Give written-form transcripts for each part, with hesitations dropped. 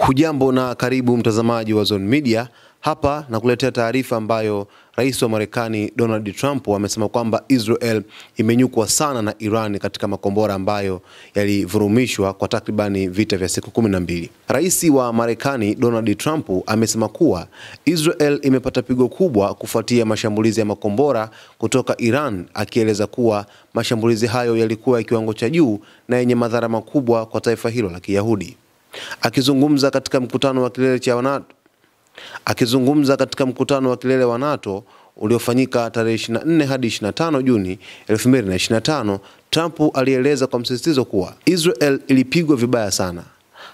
Hujambo na karibu mtazamaji wa Zone Media. Hapa na kuletea taarifa ambayo Rais wa Marekani Donald Trump amesema kwamba Israel imenyukwa sana na Iran katika makombora ambayo yalivurumishwa kwa takribani vita vya siku 12. Rais wa Marekani Donald Trump amesema kuwa Israel imepata pigo kubwa kufuatia mashambulizi ya makombora kutoka Iran, akieleza kuwa mashambulizi hayo yalikuwa ya kiwango cha juu na yenye madhara makubwa kwa taifa hilo la Kiyahudi. Akizungumza katika mkutano wa kilele wa NATO uliofanyika tarehe 24 hadi 25 Juni 2025, Trump alieleza kwa msisitizo kuwa Israel ilipigwa vibaya sana.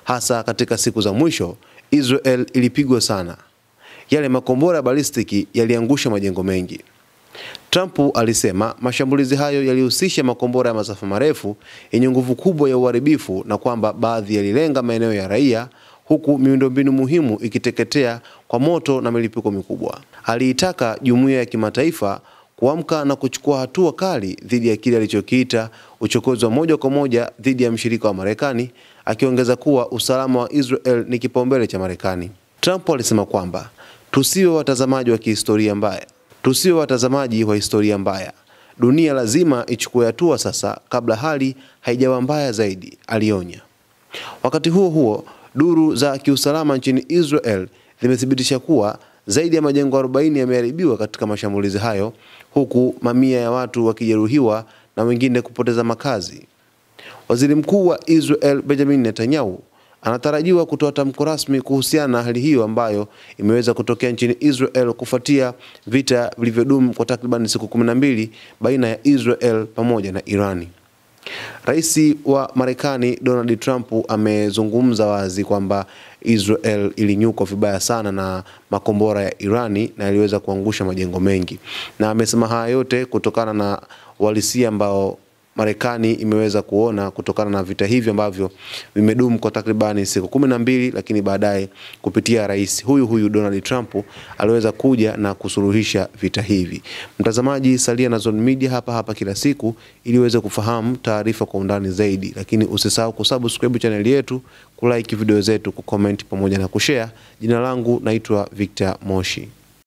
Hasa katika siku za mwisho, Israel ilipigwa sana. Yale makombora balistiki yaliangusha majengo mengi. Trump alisema mashambulizi hayo yalihusisha makombora ya masafa marefu yenye nguvu kubwa ya uharibifu na kwamba baadhi yalilenga maeneo ya raia, huku miundombinu muhimu ikiteketea kwa moto na milipuko mikubwa. Aliitaka jumuiya ya kimataifa kuamka na kuchukua hatua kali dhidi ya kile alichokiita uchokozi wa moja kwa moja dhidi ya mshirika wa Marekani, akiongeza kuwa usalama wa Israel ni kipaumbele cha Marekani. Trump alisema kwamba tusiwe watazamaji wa historia mbaya. Dunia lazima ichukue hatua sasa kabla hali haijawa mbaya zaidi, alionya. Wakati huo huo, duru za kiusalama nchini Israel zimethibitisha kuwa zaidi ya majengo 40 yameharibiwa katika mashambulizi hayo, huku mamia ya watu wakijeruhiwa na wengine kupoteza makazi. Waziri Mkuu wa Israel Benjamin Netanyahu anatarajiwa kutoa tamko rasmi kuhusiana na hali hiyo ambayo imeweza kutokea nchini Israel kufuatia vita vilivyodumu kwa takriban siku 12 baina ya Israel pamoja na Irani. Rais wa Marekani Donald Trump amezungumza wazi kwamba Israel ilinyukwa vibaya sana na makombora ya Irani na iliweza kuangusha majengo mengi. Na amesema haya yote kutokana na uhalisia ambao Marekani imeweza kuona kutokana na vita hivi ambavyo vimedumu kwa takribani siku 12, lakini baadaye kupitia rais huyu Donald Trump aliweza kuja na kusuluhisha vita hivi. Mtazamaji, salia na Zone Media hapa kila siku ili uweze kufahamu taarifa kwa undani zaidi, lakini usisahau kusubscribe channel yetu, kulike video zetu, kucomment pamoja na kushare. Jina langu naitwa Victor Moshi.